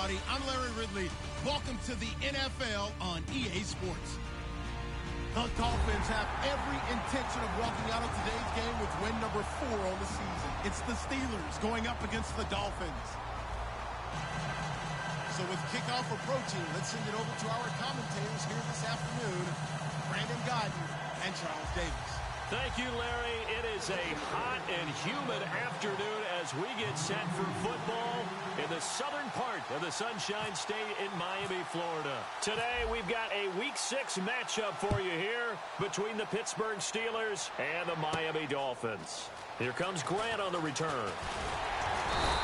everybody. I'm Larry Ridley. Welcome to the NFL on EA Sports. The Dolphins have every intention of walking out of today's game with win number 4 on the season. It's the Steelers going up against the Dolphins. So with kickoff approaching, let's send it over to our commentators here this afternoon, Brandon Godden and Charles Davis. Thank you, Larry. It is a hot and humid afternoon as we get set for football in the southern part of the Sunshine State in Miami, Florida. Today, we've got a Week 6 matchup for you here between the Pittsburgh Steelers and the Miami Dolphins. Here comes Grant on the return.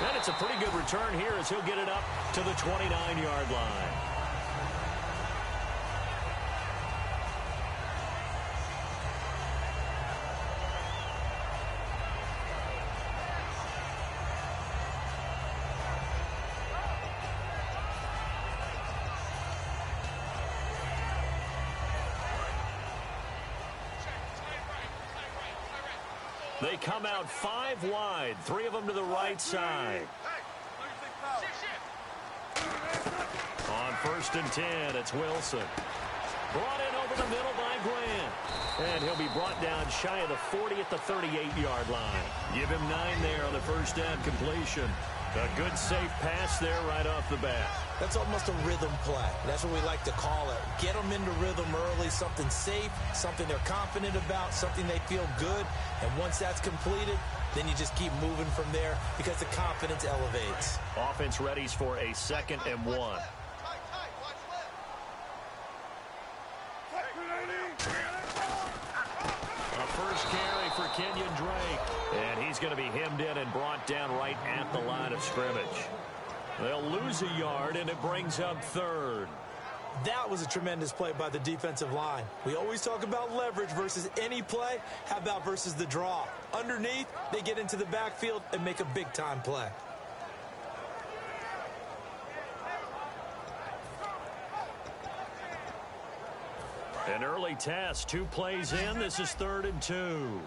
And it's a pretty good return here as he'll get it up to the 29-yard line. They come out 5 wide, 3 of them to the right side. On 1st and 10, it's Wilson. Brought in over the middle by Grant. And he'll be brought down shy of the 40 at the 38-yard line. Give him 9 there on the first down completion. A good, safe pass there right off the bat. That's almost a rhythm play. That's what we like to call it. Get them into rhythm early, something safe, something they're confident about, something they feel good. And once that's completed, then you just keep moving from there because the confidence elevates. Offense readies for a 2nd and 1. A first carry for Kenyon Drake. And he's going to be hemmed in and brought down right at the line of scrimmage. They'll lose a yard, and it brings up 3rd. That was a tremendous play by the defensive line. We always talk about leverage versus any play. How about versus the draw? Underneath, they get into the backfield and make a big-time play. An early test, 2 plays in. This is 3rd and 2.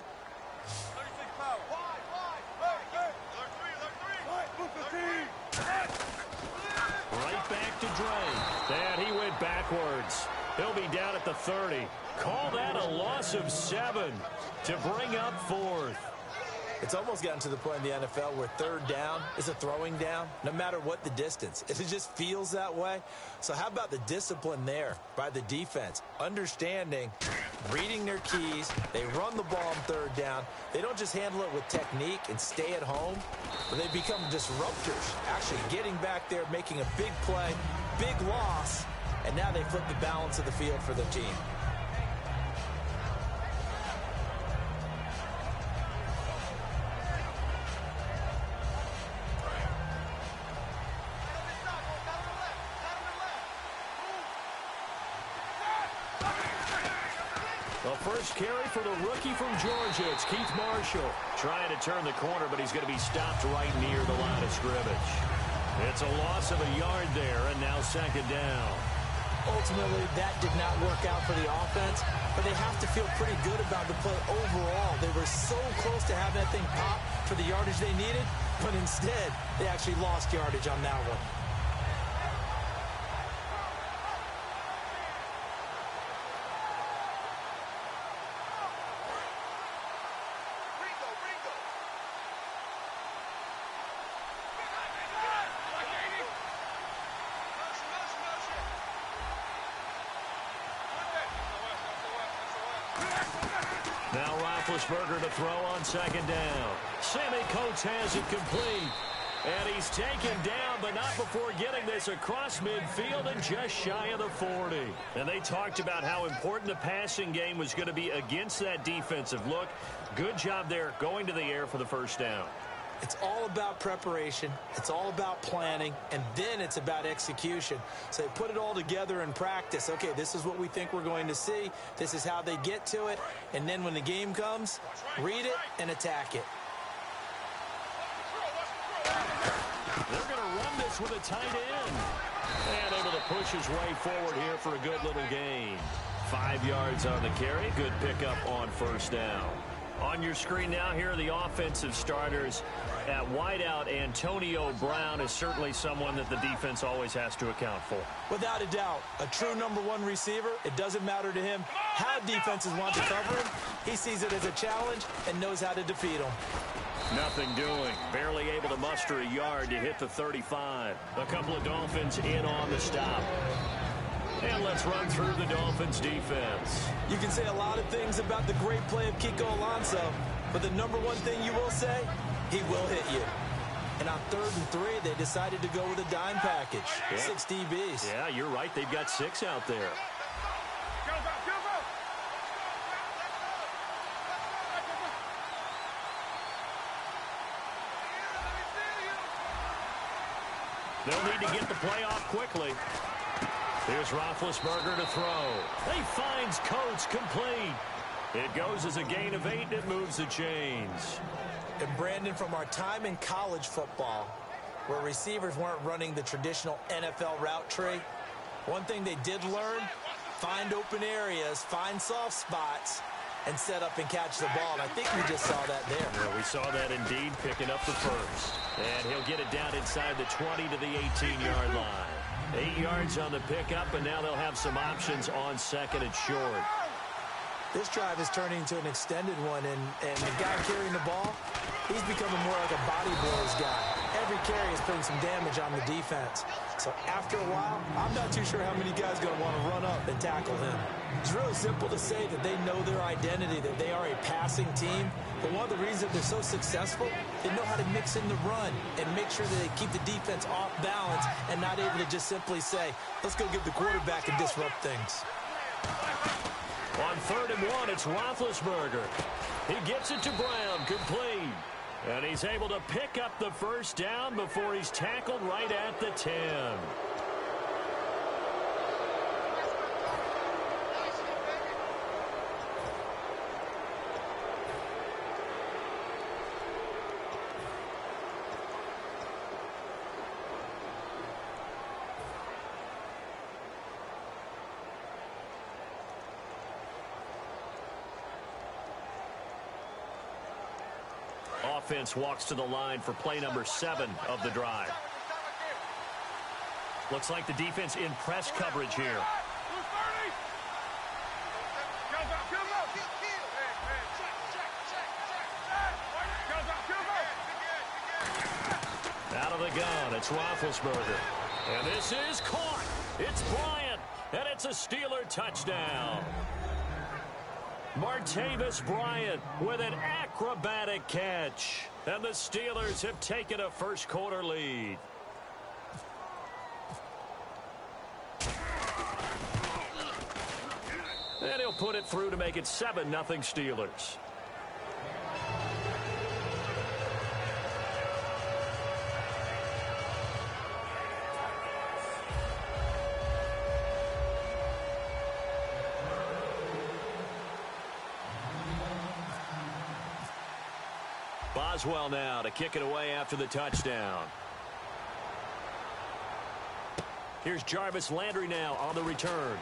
Right back to Drake. And he went backwards. He'll be down at the 30. Call that a loss of 7 to bring up 4th. It's almost gotten to the point in the NFL where 3rd down is a throwing down, no matter what the distance. It just feels that way. So how about the discipline there by the defense? Understanding, reading their keys. They run the ball on 3rd down. They don't just handle it with technique and stay at home, but they become disruptors, actually getting back there, making a big play, big loss, and now they flip the balance of the field for their team. First carry for the rookie from Georgia. It's Keith Marshall trying to turn the corner, but he's going to be stopped right near the line of scrimmage. It's a loss of a yard there, and now 2nd down. Ultimately, that did not work out for the offense, but they have to feel pretty good about the play overall. They were so close to having that thing pop for the yardage they needed, but instead, they actually lost yardage on that one. Now Roethlisberger to throw on 2nd down. Sammy Coates has it complete. And he's taken down, but not before getting this across midfield and just shy of the 40. And they talked about how important the passing game was going to be against that defensive look. Good job there going to the air for the first down. It's all about preparation. It's all about planning. And then it's about execution. So they put it all together in practice. Okay, this is what we think we're going to see. This is how they get to it. And then when the game comes, read it and attack it. They're going to run this with a tight end. And able to push his way forward here for a good little gain. 5 yards on the carry. Good pickup on 1st down. On your screen now, here are the offensive starters. At wideout, Antonio Brown is certainly someone that the defense always has to account for. Without a doubt, a true #1 receiver. It doesn't matter to him how defenses want to cover him. He sees it as a challenge and knows how to defeat him. Nothing doing. Barely able to muster a yard to hit the 35. A couple of Dolphins in on the stop. And let's run through the Dolphins defense. You can say a lot of things about the great play of Kiko Alonso, but the #1 thing you will say, he will hit you. And on 3rd and 3, they decided to go with a dime package. Yeah. 6 DBs. Yeah, you're right. They've got 6 out there. They'll need to get the play off quickly. Here's Roethlisberger to throw. He finds Coates complete. It goes as a gain of 8, and it moves the chains. And Brandon, from our time in college football, where receivers weren't running the traditional NFL route tree, one thing they did learn, find open areas, find soft spots, and set up and catch the ball. And I think we just saw that there. Yeah, we saw that indeed, picking up the first. And he'll get it down inside the 20 to the 18-yard line. 8 yards on the pickup, and now they'll have some options on 2nd and short. This drive is turning into an extended one, and the guy carrying the ball, he's becoming more like a body blows guy. Every carry is putting some damage on the defense. So after a while, I'm not too sure how many guys are going to want to run up and tackle him. It's really simple to say that they know their identity, that they are a passing team. But one of the reasons they're so successful, they know how to mix in the run and make sure that they keep the defense off balance and not able to just simply say, let's go get the quarterback and disrupt things. On 3rd and 1, it's Roethlisberger. He gets it to Brown, complete. And he's able to pick up the first down before he's tackled right at the 10. Offense walks to the line for play number 7 of the drive. Looks like the defense in press coverage here. Out of the gun, it's Roethlisberger. And this is caught. It's Bryant, and it's a Steeler touchdown. Martavis Bryant with an acrobatic catch. And the Steelers have taken a first-quarter lead. And he'll put it through to make it 7-0 Steelers. Boswell now to kick it away after the touchdown. Here's Jarvis Landry now on the return.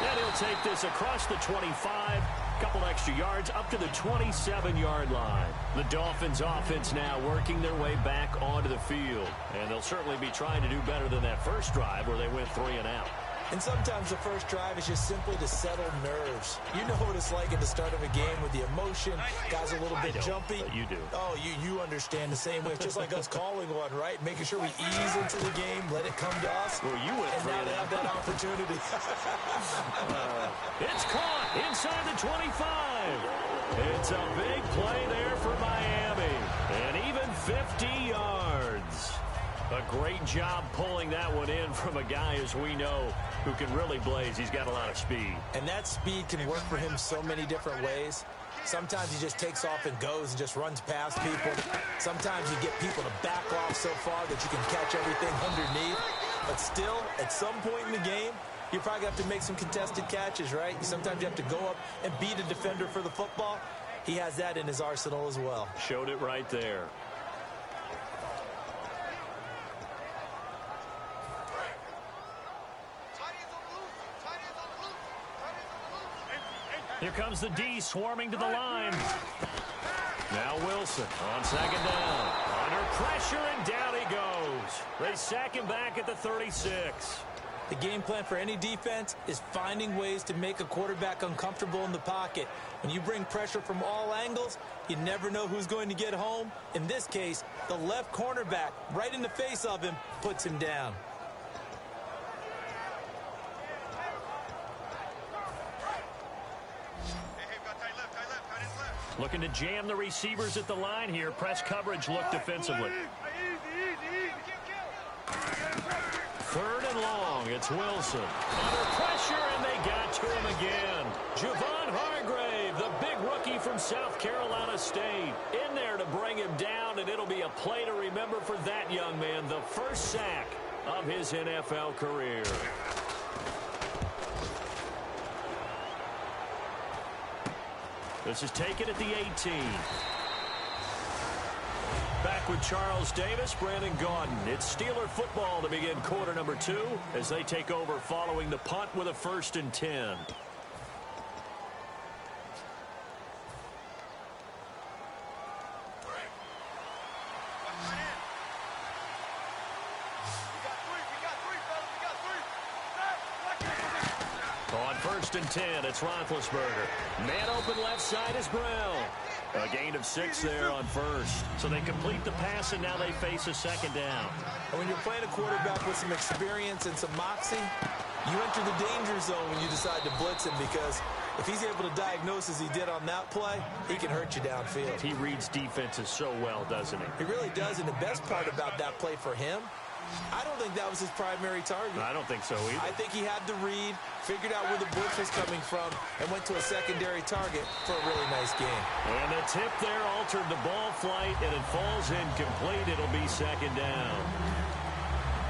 And he'll take this across the 25, couple extra yards up to the 27-yard line. The Dolphins offense now working their way back onto the field. And they'll certainly be trying to do better than that first drive where they went 3 and out. And sometimes the first drive is just simply to settle nerves. You know what it's like at the start of a game with the emotion. Guys are a little bit jumpy. But you do. Oh, you understand the same way. It's just like us calling one, right? Making sure we ease into the game, let it come to us. Well, you went and now they have that opportunity. It's caught inside the 25. It's a big play there for Miami. And even 50 yards. A great job pulling that one in from a guy, as we know, who can really blaze. He's got a lot of speed. And that speed can work for him so many different ways. Sometimes he just takes off and goes and just runs past people. Sometimes you get people to back off so far that you can catch everything underneath. But still, at some point in the game, you probably have to make some contested catches, right? Sometimes you have to go up and beat a defender for the football. He has that in his arsenal as well. Showed it right there. Here comes the D swarming to the line. Now Wilson on second down. Under pressure, and down he goes. They sack him back at the 36. The game plan for any defense is finding ways to make a quarterback uncomfortable in the pocket. When you bring pressure from all angles, you never know who's going to get home. In this case, the left cornerback, right in the face of him, puts him down. Looking to jam the receivers at the line here. Press coverage look defensively. Third and long. It's Wilson. Under pressure, and they got to him again. Javon Hargrave, the big rookie from South Carolina State, in there to bring him down, and it'll be a play to remember for that young man. The first sack of his NFL career. This is taken at the 18. Back with Charles Davis, Brandon Gaudin. It's Steeler football to begin quarter number 2 as they take over following the punt with a 1st and 10. On 1st and 10, it's Roethlisberger. Man open left side is Brown. A gain of 6 there on 1st. So they complete the pass, and now they face a 2nd down. And when you're playing a quarterback with some experience and some moxie, you enter the danger zone when you decide to blitz him, because if he's able to diagnose as he did on that play, he can hurt you downfield. He reads defenses so well, doesn't he? He really does, and the best part about that play for him, I don't think that was his primary target. I don't think so either. I think he had the read, figured out where the blitz was coming from, and went to a secondary target for a really nice game. And the tip there altered the ball flight, and it falls incomplete. It'll be 2nd down.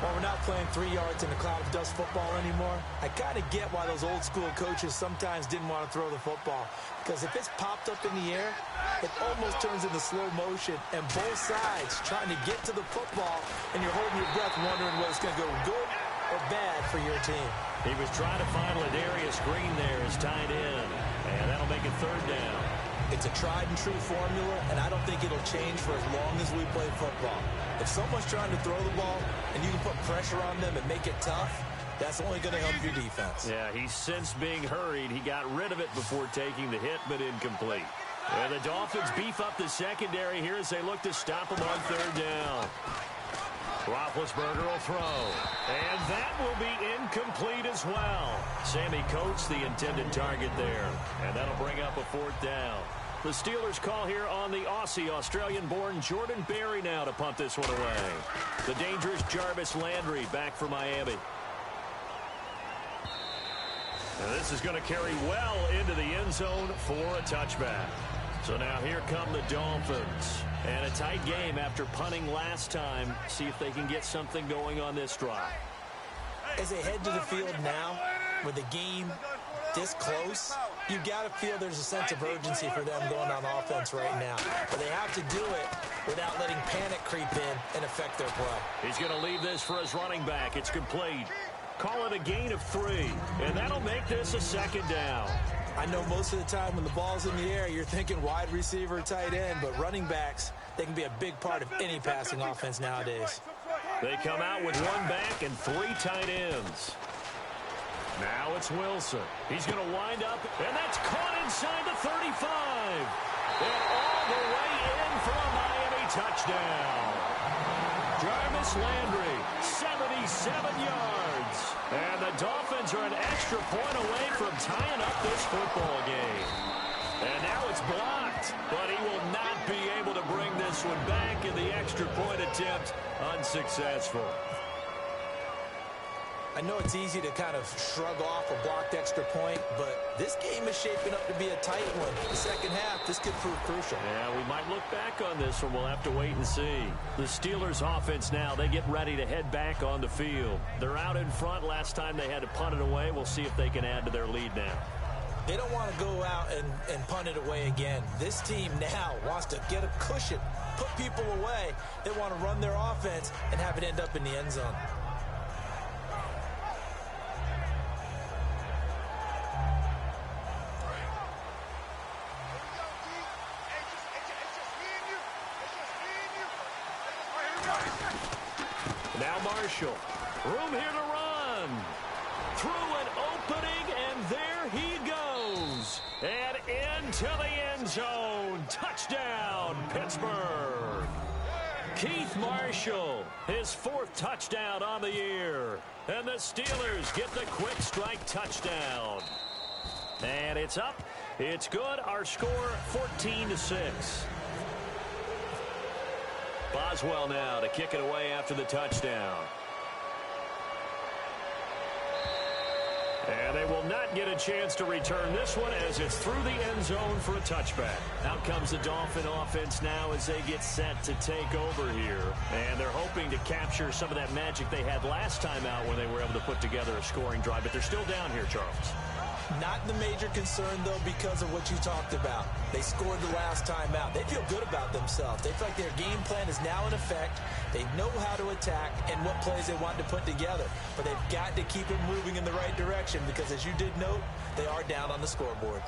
While we're not playing 3 yards in a cloud of dust football anymore, I kind of get why those old school coaches sometimes didn't want to throw the football. Because if it's popped up in the air, it almost turns into slow motion, and both sides trying to get to the football, and you're holding your breath wondering whether it's going to go good or bad for your team. He was trying to find Ladarius Green there as tight end, and that'll make it 3rd down. It's a tried-and-true formula, and I don't think it'll change for as long as we play football. If someone's trying to throw the ball and you can put pressure on them and make it tough, that's only going to help your defense. Yeah, he's since being hurried. He got rid of it before taking the hit, but incomplete. And the Dolphins beef up the secondary here as they look to stop him on 3rd down. Roethlisberger will throw. And that will be incomplete as well. Sammy Coates, the intended target there. And that'll bring up a 4th down. The Steelers call here on the Aussie, Australian-born Jordan Berry now to punt this one away. The dangerous Jarvis Landry back for Miami. And this is going to carry well into the end zone for a touchback. So now here come the Dolphins. And a tight game after punting last time. See if they can get something going on this drive. As they head to the field now, with the game this close, you got to feel there's a sense of urgency for them going on offense right now. But they have to do it without letting panic creep in and affect their play. He's going to leave this for his running back. It's complete. Call it a gain of 3, and that'll make this a 2nd down. I know most of the time when the ball's in the air, you're thinking wide receiver, tight end, but running backs, they can be a big part of any passing offense nowadays. They come out with 1 back and 3 tight ends. Now it's Wilson. He's going to wind up, and that's caught inside the 35. And all the way in for a Miami touchdown. Jarvis Landry, 77 yards. And the Dolphins are an extra point away from tying up this football game. And now it's blocked, but he will not be able to bring this one back, in the extra point attempt unsuccessful. I know it's easy to kind of shrug off a blocked extra point, but this game is shaping up to be a tight one. The second half, this could prove crucial. Yeah, we might look back on this one. We'll have to wait and see. The Steelers offense now, they get ready to head back on the field. They're out in front. Last time they had to punt it away. We'll see if they can add to their lead now. They don't want to go out and punt it away again. This team now wants to get a cushion, put people away. They want to run their offense and have it end up in the end zone. Marshall. Room here to run. Through an opening, and there he goes. And into the end zone. Touchdown, Pittsburgh. Keith Marshall, his 4th touchdown on the year. And the Steelers get the quick strike touchdown. And it's up. It's good. Our score, 14-6. Boswell now to kick it away after the touchdown. And they will not get a chance to return this one as it's through the end zone for a touchback. Out comes the Dolphin offense now as they get set to take over here. And they're hoping to capture some of that magic they had last time out when they were able to put together a scoring drive. But they're still down here, Charles. Not the major concern, though, because of what you talked about. They scored the last time out. They feel good about themselves. They feel like their game plan is now in effect. They know how to attack and what plays they want to put together. But they've got to keep it moving in the right direction because, as you did note, they are down on the scoreboard.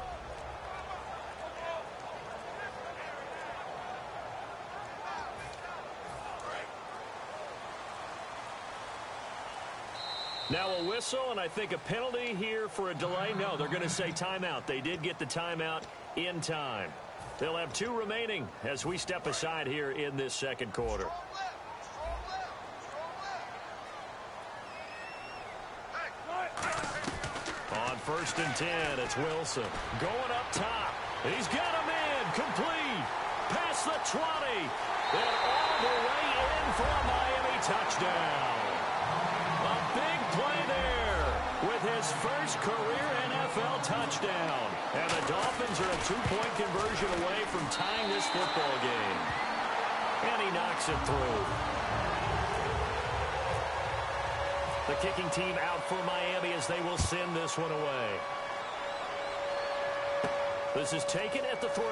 Now a whistle, and I think a penalty here for a delay. No, they're going to say timeout. They did get the timeout in time. They'll have 2 remaining as we step aside here in this second quarter. On 1st and 10, it's Wilson. Going up top. He's got a man. Complete. Past the 20. And all the way in for a Miami touchdown. A big play there with his first career NFL touchdown. And the Dolphins are a 2-point conversion away from tying this football game. And he knocks it through. The kicking team out for Miami as they will send this one away. This is taken at the 3.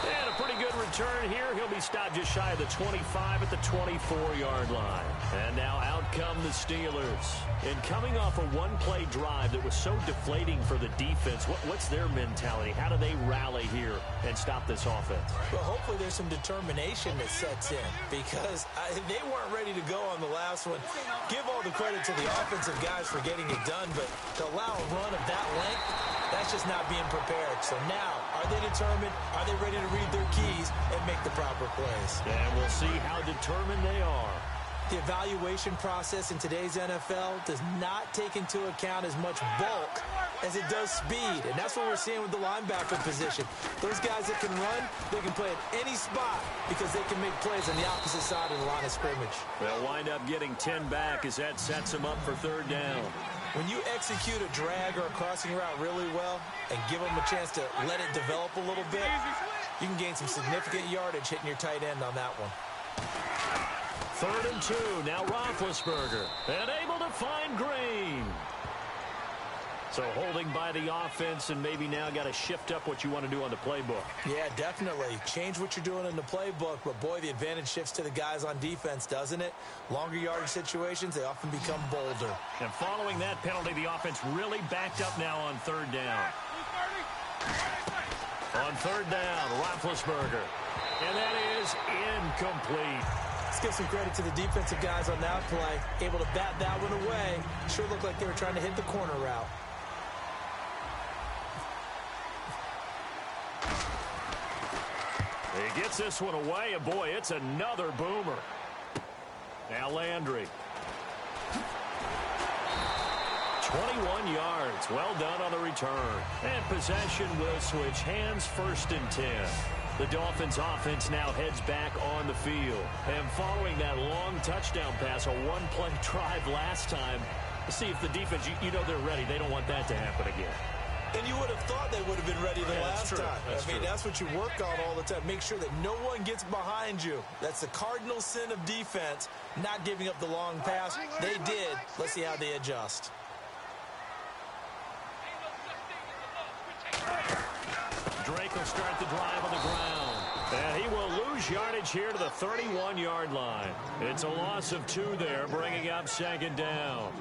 And a pretty good return here. He'll be stopped just shy of the 25 at the 24-yard line. And now out come the Steelers. And coming off a one-play drive that was so deflating for the defense, what's their mentality? How do they rally here and stop this offense? Well, hopefully there's some determination that sets in because they weren't ready to go on the last one. Give all the credit to the offensive guys for getting it done, but to allow a run of that length, that's just not being prepared. So now, are they determined? Are they ready to read their keys and make the proper plays? And we'll see how determined they are. The evaluation process in today's NFL does not take into account as much bulk as it does speed. And that's what we're seeing with the linebacker position. Those guys that can run, they can play at any spot because they can make plays on the opposite side of the line of scrimmage. They'll wind up getting 10 back as that sets them up for 3rd down. When you execute a drag or a crossing route really well and give them a chance to let it develop a little bit, you can gain some significant yardage hitting your tight end on that one. 3rd and 2. Now Roethlisberger. And able to find Green. So holding by the offense and maybe now got to shift up what you want to do on the playbook. Yeah, definitely. Change what you're doing in the playbook, but boy, the advantage shifts to the guys on defense, doesn't it? Longer yardage situations, they often become bolder. And following that penalty, the offense really backed up now on 3rd down. On 3rd down, Roethlisberger. And that is incomplete. Let's give some credit to the defensive guys on that play. Able to bat that one away. Sure looked like they were trying to hit the corner route. He gets this one away, and boy, it's another boomer. Now Landry. 21 yards. Well done on the return. And possession will switch hands. 1st and 10. The Dolphins offense now heads back on the field. And following that long touchdown pass, a one-play drive last time, see if the defense, you know they're ready. They don't want that to happen again. And you would have thought they would have been ready the last time. I mean, that's what you work on all the time. Make sure that no one gets behind you. That's the cardinal sin of defense, not giving up the long pass. They did. Let's see how they adjust. Drake will start the drive on the ground. And he will lose yardage here to the 31-yard line. It's a loss of 2 there, bringing up 2nd down.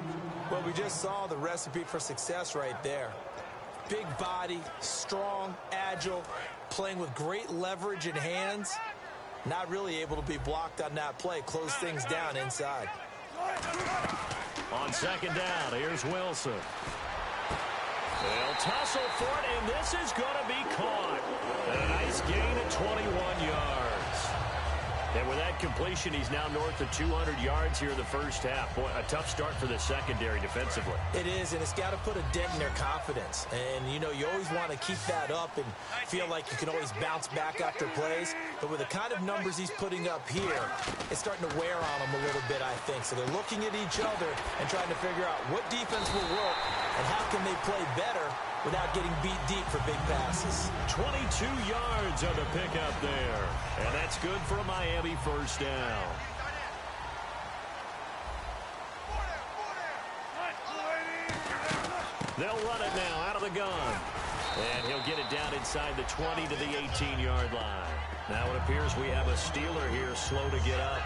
Well, we just saw the recipe for success right there. Big body, strong, agile, playing with great leverage in hands. not really able to be blocked on that play, close things down inside. On second down, here's Wilson. They'll tussle for it, and this is going to be caught. And a nice gain of 21 yards. And with that completion, he's now north of 200 yards here in the first half. Boy, a tough start for the secondary defensively. It is, and it's got to put a dent in their confidence. And, you know, you always want to keep that up and feel like you can always bounce back after plays. But with the kind of numbers he's putting up here, it's starting to wear on them a little bit, I think. So they're looking at each other and trying to figure out what defense will work and how can they play better without getting beat deep for big passes. 22 yards on the pickup there. And that's good for a Miami first down. They'll run it now out of the gun. And he'll get it down inside the 20 to the 18-yard line. Now it appears we have a Steeler here slow to get up.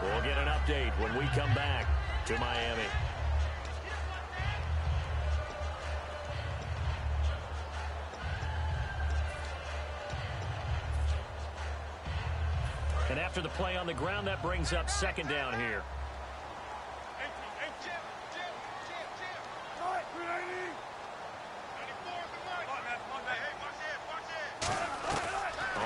We'll get an update when we come back to Miami. And after the play on the ground, that brings up second down here.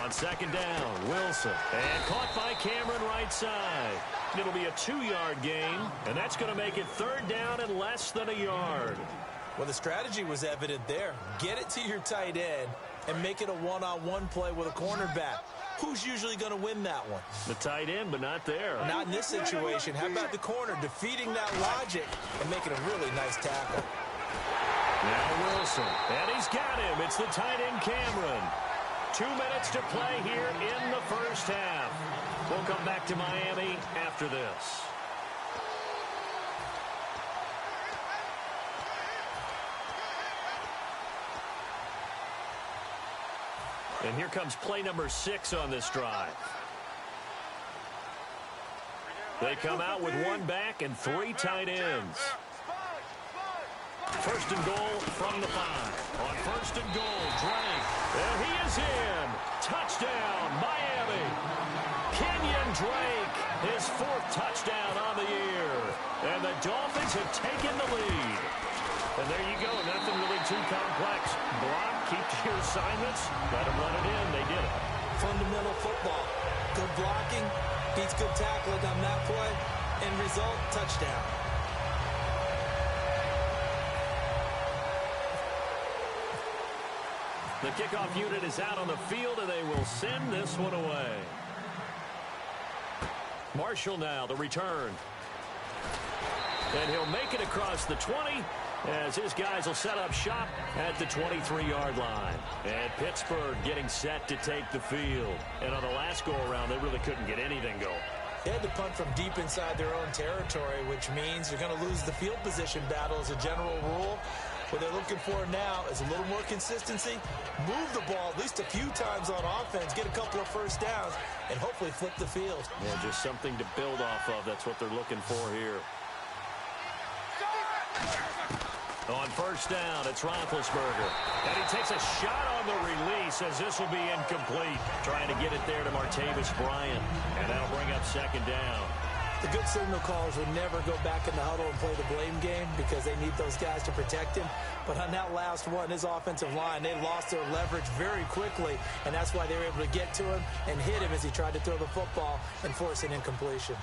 On second down, Wilson. And caught by Cameron right side. It'll be a 2-yard gain, and that's going to make it third down and less than a yard. Well, the strategy was evident there. Get it to your tight end and make it a one-on-one play with a cornerback. Who's usually going to win that one? The tight end, but not there. Not in this situation. How about the corner defeating that logic and making a really nice tackle? Now Wilson, and he's got him. It's the tight end, Cameron. 2 minutes to play here in the first half. We'll come back to Miami after this. And here comes play number 6 on this drive. They come out with 1 back and 3 tight ends. First and goal from the 5. On first and goal, Drake. And he is in. Touchdown, Miami. Kenyon Drake, his 4th touchdown on the year. And the Dolphins have taken the lead. And there you go. Nothing really too complex. Block, keep to your assignments. Let them run it in. They did it. Fundamental football. Good blocking, beats good tackling on that play. End result, touchdown. The kickoff unit is out on the field, and they will send this one away. Marshall now, the return. And he'll make it across the 20 as his guys will set up shop at the 23-yard line. And Pittsburgh getting set to take the field. And on the last go-around, they really couldn't get anything going. They had to punt from deep inside their own territory, which means you're going to lose the field position battle as a general rule. What they're looking for now is a little more consistency, move the ball at least a few times on offense, get a couple of first downs, and hopefully flip the field. Yeah, just something to build off of. That's what they're looking for here. On first down, it's Roethlisberger. And he takes a shot on the release as this will be incomplete. Trying to get it there to Martavis Bryant. And that'll bring up second down. The good signal callers would never go back in the huddle and play the blame game because they need those guys to protect him. But on that last one, his offensive line, they lost their leverage very quickly, and that's why they were able to get to him and hit him as he tried to throw the football and force an incompletion.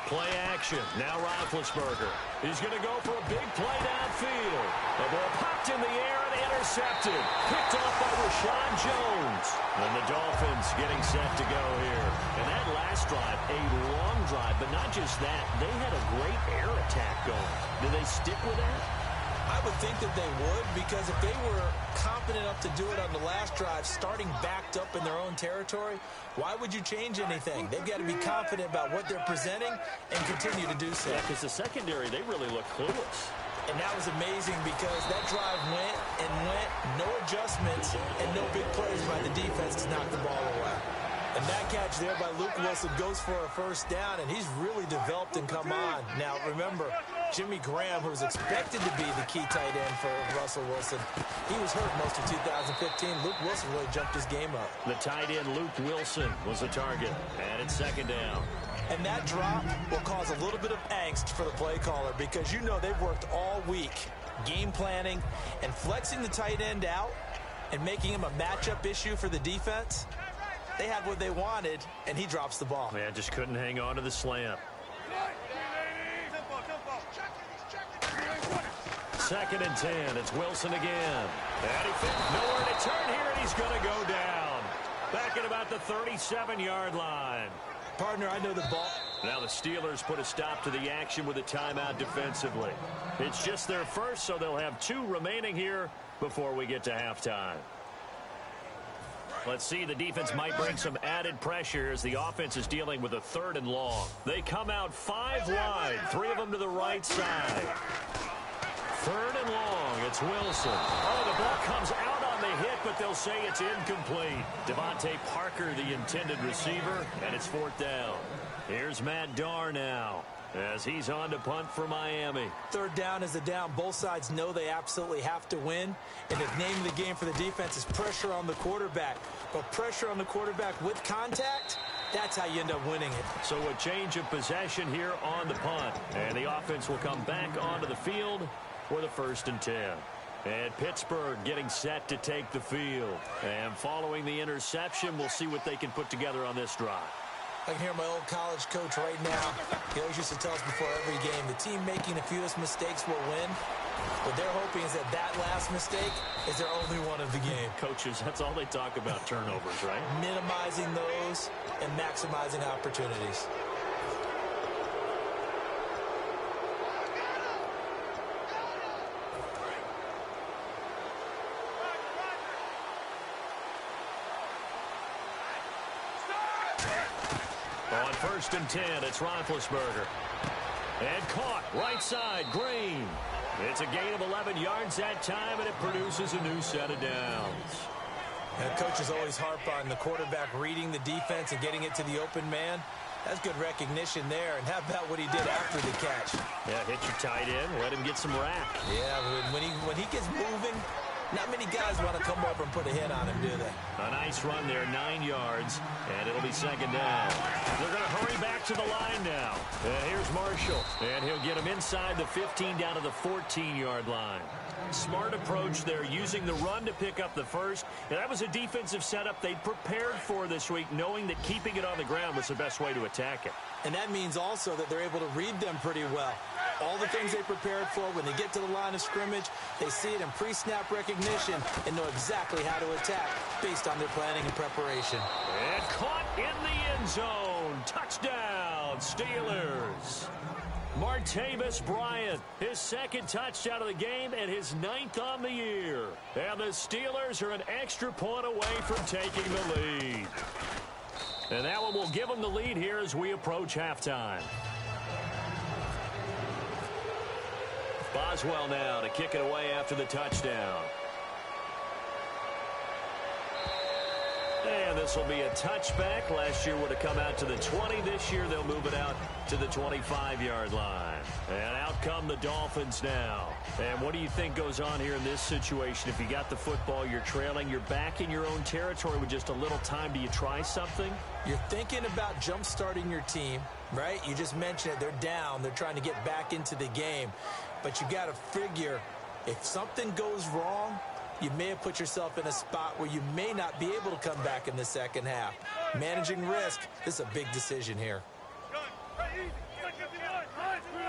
Play action. Now Roethlisberger. He's going to go for a big play downfield. The ball popped in the air and intercepted. Picked off by Rashawn Jones. And the Dolphins getting set to go here. And that last drive, a long drive, but not just that. They had a great air attack going. Do they stick with that? I would think that they would, because if they were confident enough to do it on the last drive, starting backed up in their own territory, why would you change anything? They've got to be confident about what they're presenting and continue to do so. Yeah, because the secondary, they really look clueless. And that was amazing because that drive went and went, no adjustments and no big plays by the defense to knock the ball away. And that catch there by Luke Wilson goes for a first down, and he's really developed and come on. Now, remember, Jimmy Graham, who was expected to be the key tight end for Russell Wilson, he was hurt most of 2015. Luke Wilson really jumped his game up. The tight end, Luke Wilson, was the target, and it's second down. And that drop will cause a little bit of angst for the play caller because you know they've worked all week game planning and flexing the tight end out and making him a matchup issue for the defense. They had what they wanted, and he drops the ball. Man, just couldn't hang on to the slant. Second and 10. It's Wilson again. And he fit nowhere to turn here, and he's going to go down. Back at about the 37-yard line. Partner, I know the ball. Now the Steelers put a stop to the action with a timeout defensively. It's just their first, so they'll have 2 remaining here before we get to halftime. Let's see, the defense might bring some added pressure as the offense is dealing with a 3rd and long. They come out 5 wide, 3 of them to the right side. 3rd and long, it's Wilson. Oh, the ball comes out on the hit, but they'll say it's incomplete. Devontae Parker, the intended receiver, and it's 4th down. Here's Matt Darr now as he's on to punt for Miami. 3rd down is the down. Both sides know they absolutely have to win. And the name of the game for the defense is pressure on the quarterback. But pressure on the quarterback with contact, that's how you end up winning it. So a change of possession here on the punt. And the offense will come back onto the field for the 1st and 10. And Pittsburgh getting set to take the field. And following the interception, we'll see what they can put together on this drive. I can hear my old college coach right now. He always used to tell us before every game, the team making the fewest mistakes will win. What they're hoping is that that last mistake is their only one of the game. Coaches, that's all they talk about, turnovers, right? Minimizing those and maximizing opportunities. On 1st and 10, it's Roethlisberger. And caught, right side, Green. It's a gain of 11 yards that time, and it produces a new set of downs. And coaches always harp on the quarterback reading the defense and getting it to the open man. That's good recognition there. And how about what he did after the catch? Yeah, hit your tight end, let him get some rack. Yeah, when he gets moving, not many guys want to come over and put a hit on him, do they? A nice run there, 9 yards, and it'll be second down. They're going to hurry back to the line now. And here's Marshall, and he'll get him inside the 15 down to the 14-yard line. Smart approach there, using the run to pick up the first. And that was a defensive setup they'd prepared for this week, knowing that keeping it on the ground was the best way to attack it. And that means also that they're able to read them pretty well. All the things they prepared for, when they get to the line of scrimmage, they see it in pre-snap recognition and know exactly how to attack based on their planning and preparation. And caught in the end zone. Touchdown, Steelers. Martavis Bryant, his 2nd touchdown of the game and his 9th on the year. And the Steelers are an extra point away from taking the lead. And that one will give them the lead here as we approach halftime. Boswell now to kick it away after the touchdown. And this will be a touchback. Last year would have come out to the 20. This year they'll move it out to the 25-yard line. And out come the Dolphins now. And what do you think goes on here in this situation? If you got the football, you're trailing, you're back in your own territory with just a little time. Do you try something? You're thinking about jump-starting your team, right? You just mentioned it. They're down. They're trying to get back into the game. But you got to figure, if something goes wrong, you may have put yourself in a spot where you may not be able to come back in the second half. Managing risk, this is a big decision here.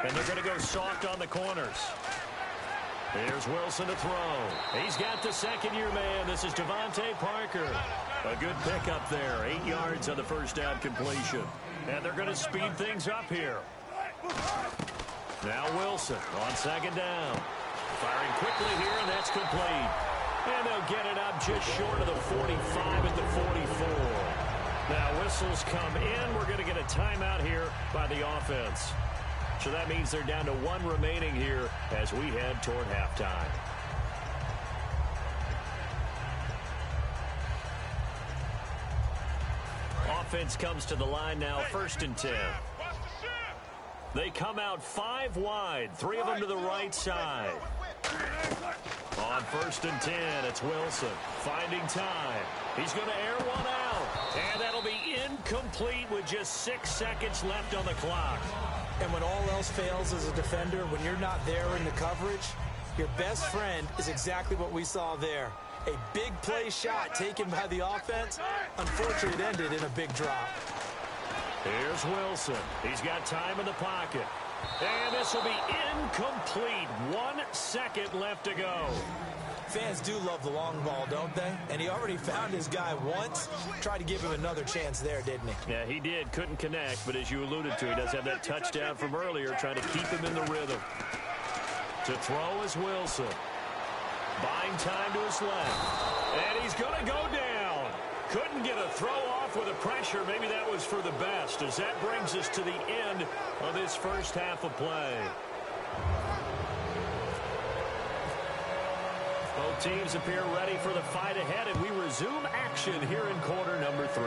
And they're going to go soft on the corners. Here's Wilson to throw. He's got the second-year man. This is Devontae Parker. A good pickup there. 8 yards on the first down completion. And they're going to speed things up here. Now Wilson on second down. Firing quickly here, and that's complete. And they'll get it up just short of the 45 at the 44. Now whistles come in. We're going to get a timeout here by the offense. So that means they're down to 1 remaining here as we head toward halftime. offense comes to the line now, 1st and 10. They come out 5 wide, 3 of them to the right side. On 1st and 10, it's Wilson finding time. He's going to air one out, and that'll be incomplete with just 6 seconds left on the clock. And when all else fails as a defender, when you're not there in the coverage, your best friend is exactly what we saw there. A big play shot taken by the offense. Unfortunately, it ended in a big drop. Here's Wilson. He's got time in the pocket. And this will be incomplete. 1 second left to go. Fans do love the long ball, don't they? And he already found his guy once. Tried to give him another chance there, didn't he? Yeah, he did. Couldn't connect, but as you alluded to, he does have that touchdown from earlier, trying to keep him in the rhythm. To throw is Wilson. Buying time to his left. And he's going to go down. Couldn't get a throw off with the pressure. Maybe that was for the best, as that brings us to the end of this first half of play. Both teams appear ready for the fight ahead, and we resume action here in quarter number 3.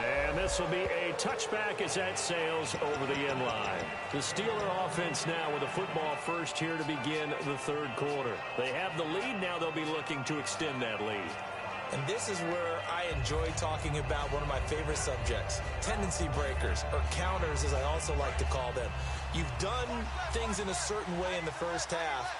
And this will be a touchback as that sails over the end line. The Steeler offense now with the football first here to begin the 3rd quarter. They have the lead. Now they'll be looking to extend that lead. And this is where I enjoy talking about one of my favorite subjects, tendency breakers, or counters as I also like to call them. You've done things in a certain way in the first half,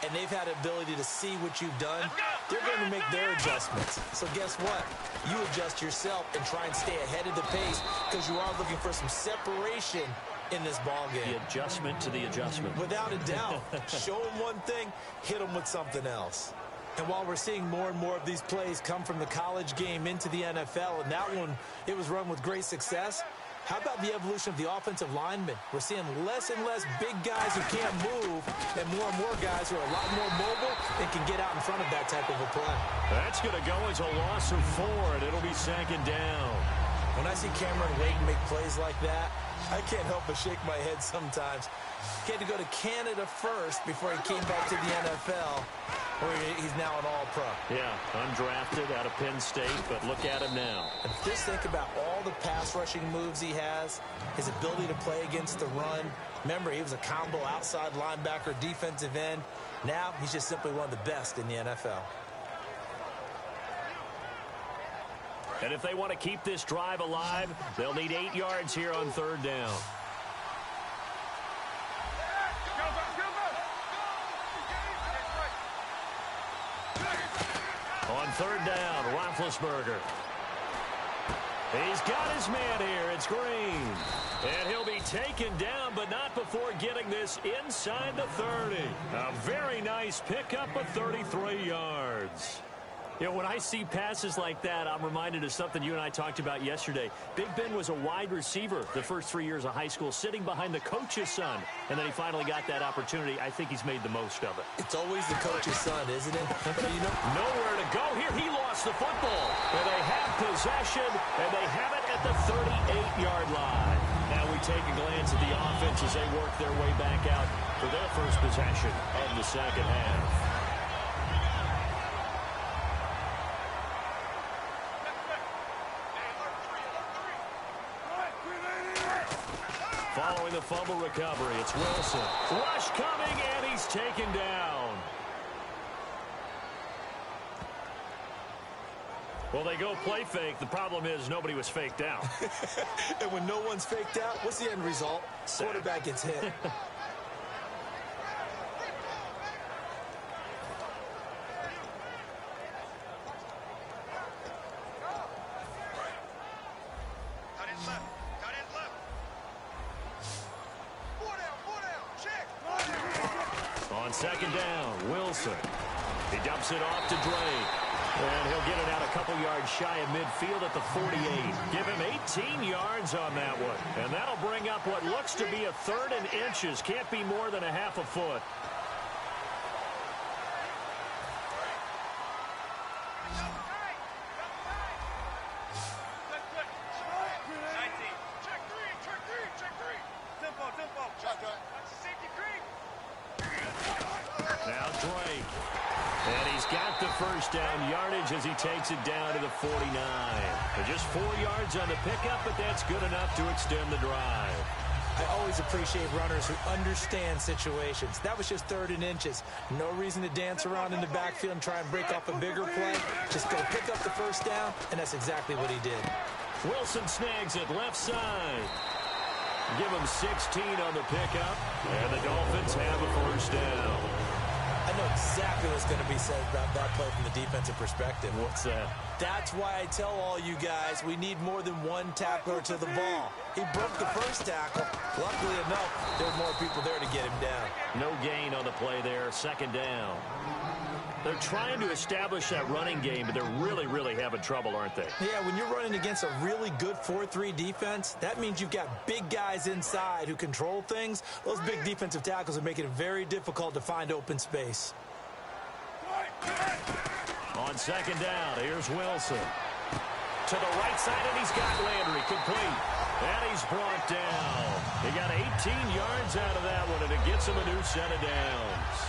and they've had the ability to see what you've done. They're going to make their adjustments. So guess what? You adjust yourself and try and stay ahead of the pace, because you are looking for some separation in this ball game. The adjustment to the adjustment. Without a doubt. Show them one thing, hit them with something else. And while we're seeing more and more of these plays come from the college game into the NFL, and that one, it was run with great success, how about the evolution of the offensive linemen? We're seeing less and less big guys who can't move, and more guys who are a lot more mobile and can get out in front of that type of a play. That's going to go as a loss of 4, and it'll be 2nd down. When I see Cameron Wade make plays like that, I can't help but shake my head sometimes. He had to go to Canada first before he came back to the NFL, where he's now an all-pro. Yeah, undrafted out of Penn State, but look at him now. And just think about all the pass rushing moves he has, his ability to play against the run. Remember, he was a combo outside linebacker, defensive end. Now he's just simply one of the best in the NFL. And if they want to keep this drive alive, they'll need 8 yards here on 3rd down. On 3rd down, Roethlisberger. He's got his man here. It's Green. And he'll be taken down, but not before getting this inside the 30. A very nice pickup of 33 yards. You know, when I see passes like that, I'm reminded of something you and I talked about yesterday. Big Ben was a wide receiver the first 3 years of high school, sitting behind the coach's son. And then he finally got that opportunity. I think he's made the most of it. It's always the coach's son, isn't it? You know, nowhere to go here. He lost the football. And they have possession, and they have it at the 38-yard line. Now we take a glance at the offense as they work their way back out for their first possession of the 2nd half. Following the fumble recovery, it's Wilson. Rush coming, and he's taken down. Well, they go play fake. The problem is nobody was faked out. And when no one's faked out, what's the end result? Quarterback gets hit. On 2nd down, Wilson. He dumps it off to Drake. And he'll get it out a couple yards shy of midfield at the 48. Give him 18 yards on that one. And that'll bring up what looks to be a 3rd and inches. Can't be more than a half a foot. Now Drake. And he's got the first down yardage as he takes it down to the 49. Just 4 yards on the pickup, but that's good enough to extend the drive. I always appreciate runners who understand situations. That was just 3rd and inches. No reason to dance around in the backfield and try and break off a bigger play. Just go pick up the first down, and that's exactly what he did. Wilson snags it left side. Give him 16 on the pickup, and the Dolphins have a first down. I know exactly what's going to be said about that play from the defensive perspective. What's that? That's why I tell all you guys we need more than one tackler to the ball. He broke the first tackle. Luckily enough, there were more people there to get him down. No gain on the play there, second down. They're trying to establish that running game, but they're really having trouble, aren't they? Yeah, when you're running against a really good 4-3 defense, that means you've got big guys inside who control things. Those big defensive tackles are making it very difficult to find open space. On second down, here's Wilson. To the right side, and he's got Landry complete. And he's brought down. He got 18 yards out of that one, and it gets him a new set of downs.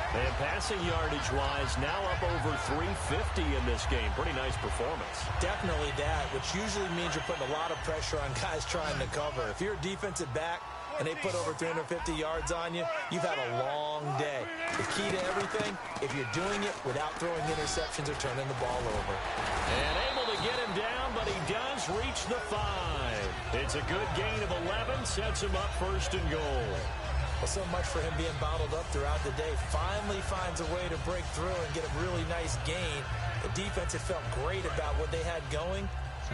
And passing yardage-wise, now up over 350 in this game. Pretty nice performance. Definitely that, which usually means you're putting a lot of pressure on guys trying to cover. If you're a defensive back and they put over 350 yards on you, you've had a long day. The key to everything, if you're doing it without throwing interceptions or turning the ball over. And able to get him down, but he does reach the 5. It's a good gain of 11, sets him up first and goal. Well, so much for him being bottled up throughout the day. Finally finds a way to break through and get a really nice gain. The defense had felt great about what they had going.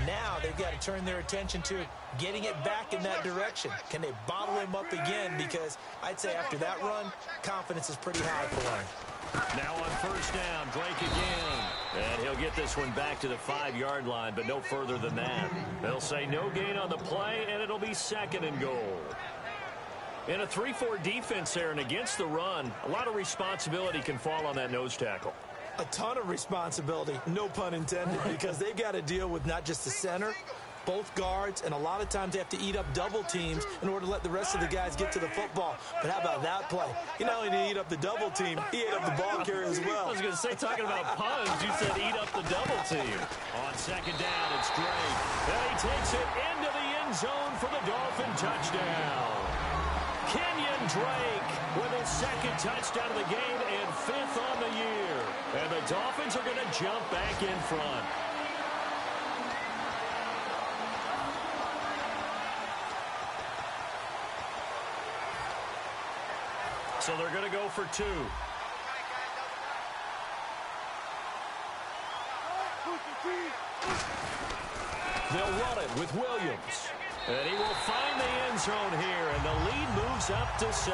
Now they've got to turn their attention to getting it back in that direction. Can they bottle him up again? Because I'd say after that run, confidence is pretty high for him. Now on first down, Drake again. And he'll get this one back to the 5-yard line, but no further than that. They'll say no gain on the play, and it'll be second and goal. In a 3-4 defense there and against the run, a lot of responsibility can fall on that nose tackle. A ton of responsibility, no pun intended, because they've got to deal with not just the center, both guards, and a lot of times they have to eat up double teams in order to let the rest of the guys get to the football. But how about that play? He not only did he eat up the double team, he ate up the ball carrier as well. I was going to say, talking about puns, you said eat up the double team. On second down, it's Drake. And he takes it into the end zone for the Dolphin touchdown. Kenyon Drake with his second touchdown of the game and 5th on the year. And the Dolphins are going to jump back in front. So they're going to go for 2. They'll run it with Williams. And he will find the end zone here, and the lead moves up to 7.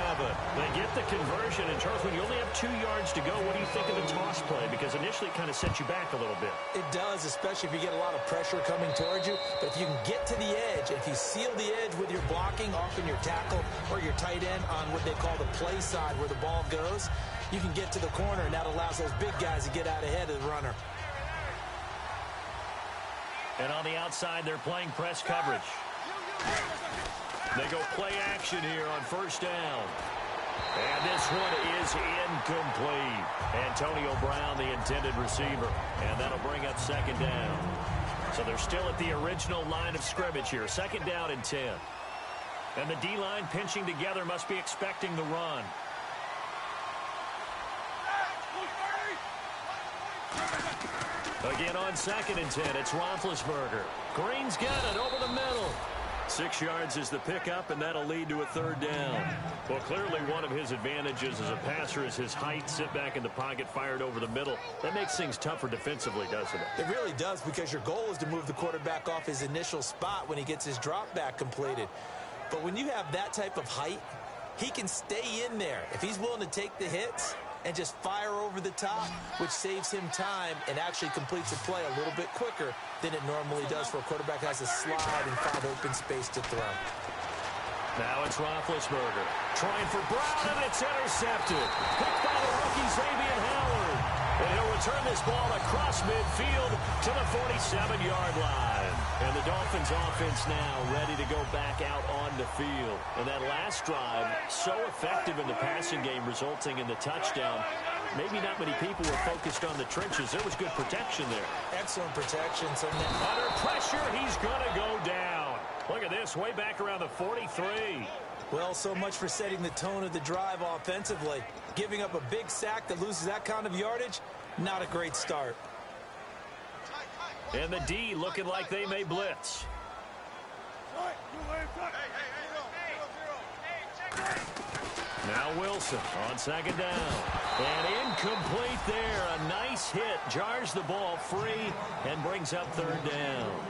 They get the conversion, and Charles, when you only have 2 yards to go, what do you think of the toss play? Because initially it kind of sets you back a little bit. It does, especially if you get a lot of pressure coming towards you. But if you can get to the edge, if you seal the edge with your blocking, often your tackle or your tight end on what they call the play side where the ball goes, you can get to the corner, and that allows those big guys to get out ahead of the runner. And on the outside, they're playing press coverage. They go play action here on first down. And this one is incomplete. Antonio Brown, the intended receiver. And that'll bring up second down. So they're still at the original line of scrimmage here. Second down and 10. And the D-line pinching together must be expecting the run. Again on second and 10, it's Roethlisberger. Green's got it over the middle. 6 yards is the pickup, and that'll lead to a third down. Well, clearly one of his advantages as a passer is his height. Sit back in the pocket, fired over the middle. That makes things tougher defensively, doesn't it? It really does, because your goal is to move the quarterback off his initial spot when he gets his drop back completed. But when you have that type of height, he can stay in there. If he's willing to take the hits and just fire over the top, which saves him time and actually completes a play a little bit quicker than it normally does for a quarterback who has to slide and find open space to throw. Now it's Roethlisberger trying for Brown, and it's intercepted. Picked by the rookie Xavier Howard. And he'll return this ball across midfield to the 47-yard line. And the Dolphins offense now ready to go back out on the field. And that last drive, so effective in the passing game, resulting in the touchdown. maybe not many people were focused on the trenches. There was good protection there. Excellent protection. So under pressure, he's going to go down. Look at this, way back around the 43. Well, so much for setting the tone of the drive offensively. Giving up a big sack that loses that kind of yardage, not a great start. And the D looking like they may blitz. Now Wilson on second down. And incomplete there. A nice hit. Jars the ball free and brings up third down.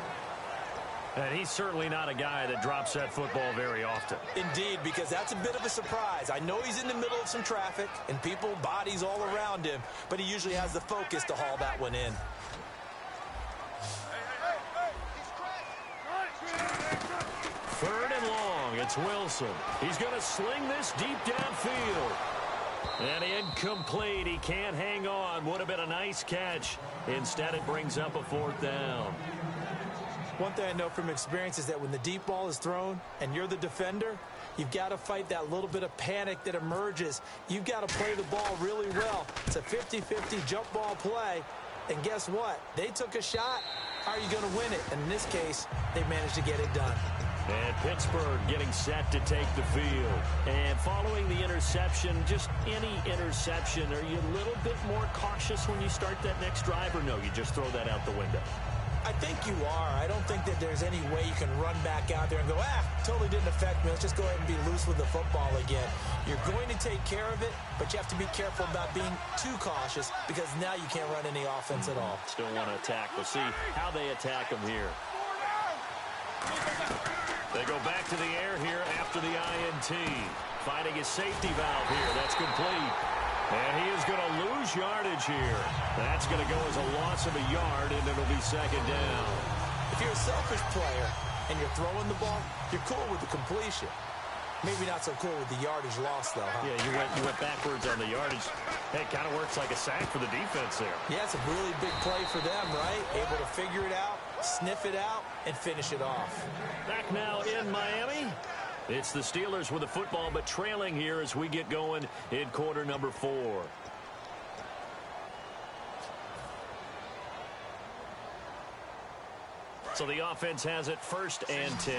And he's certainly not a guy that drops that football very often. Indeed, because that's a bit of a surprise. I know he's in the middle of some traffic and people, bodies all around him, but he usually has the focus to haul that one in. Third and long. It's Wilson. He's going to sling this deep downfield. And incomplete. He can't hang on. Would have been a nice catch. Instead, it brings up a fourth down. One thing I know from experience is that when the deep ball is thrown and you're the defender, you've got to fight that little bit of panic that emerges. You've got to play the ball really well. It's a 50-50 jump ball play. And guess what? They took a shot. How are you going to win it? And in this case, they managed to get it done. And Pittsburgh getting set to take the field. And following the interception, just any interception, are you a little bit more cautious when you start that next drive, or no, you just throw that out the window? I think you are. I don't think that there's any way you can run back out there and go, totally didn't affect me. Let's just go ahead and be loose with the football again. You're going to take care of it, but you have to be careful about being too cautious because now you can't run any offense at all. Still want to attack. We'll see how they attack them here. They go back to the air here after the INT. Finding his safety valve here. That's complete. And he is going to lose yardage here. That's going to go as a loss of a yard, and it'll be second down. If you're a selfish player and you're throwing the ball, you're cool with the completion. Maybe not so cool with the yardage loss, though, huh? Yeah, you went backwards on the yardage. Hey, it kind of works like a sack for the defense there. Yeah, it's a really big play for them, right? Able to figure it out, sniff it out, and finish it off. Back now in Miami. It's the Steelers with the football, but trailing here as we get going in quarter number 4. So the offense has it first and 10.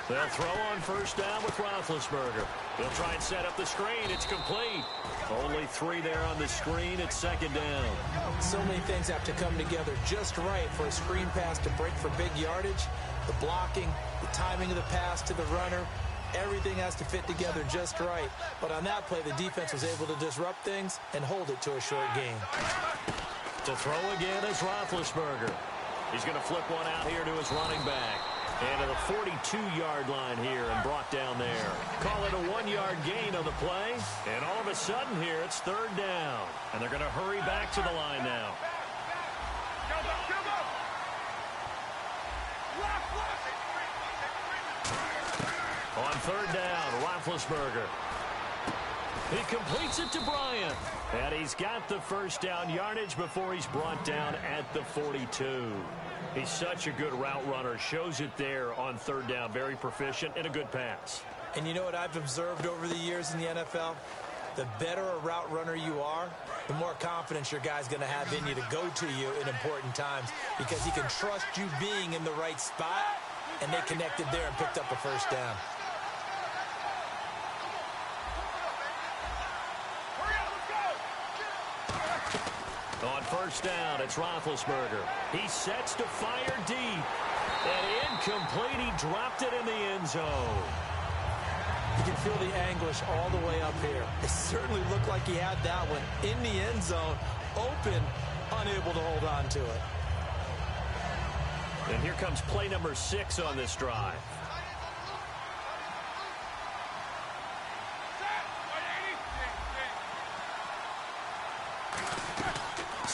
They'll throw on first down with Roethlisberger. They'll try and set up the screen. It's complete. Only 3 there on the screen. It's second down. So many things have to come together just right for a screen pass to break for big yardage. The blocking, the timing of the pass to the runner, everything has to fit together just right. But on that play, the defense was able to disrupt things and hold it to a short gain. To throw again is Roethlisberger. He's going to flip one out here to his running back. And to the 42-yard line here and brought down there. Call it a 1-yard gain on the play. And all of a sudden here, it's third down. And they're going to hurry back to the line now. On third down, Roethlisberger. He completes it to Bryant. And he's got the first down yardage before he's brought down at the 42. He's such a good route runner. Shows it there on third down. Very proficient and a good pass. And you know what I've observed over the years in the NFL? The better a route runner you are, the more confidence your guy's going to have in you to go to you in important times because he can trust you being in the right spot, and they connected there and picked up a first down. On first down, it's Roethlisberger. He sets to fire deep. And incomplete. He dropped it in the end zone. You can feel the anguish all the way up here. It certainly looked like he had that one in the end zone, open, unable to hold on to it. And here comes play number 6 on this drive.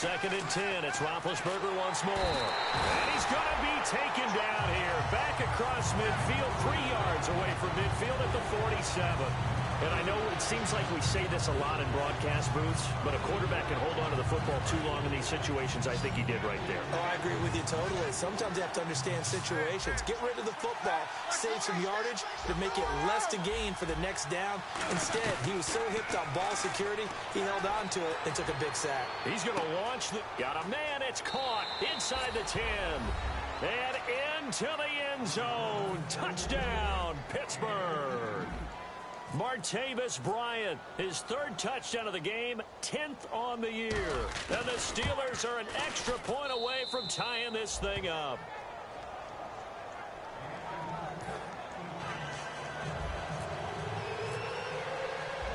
Second and 10. It's Roethlisberger once more. And he's going to be taken down here. Back across midfield, 3 yards away from midfield at the 47. And I know it seems like we say this a lot in broadcast booths, but a quarterback can hold on to the football football too long in these situations. I think he did right there. Oh, I agree with you totally. Sometimes you have to understand situations. Get rid of the football, save some yardage to make it less to gain for the next down. Instead, he was so hipped on ball security, he held on to it and took a big sack. He's going to launch the... Got a man. It's caught inside the 10. And into the end zone. Touchdown, Pittsburgh. Martavis Bryant, his third touchdown of the game, 10th on the year. And the Steelers are an extra point away from tying this thing up.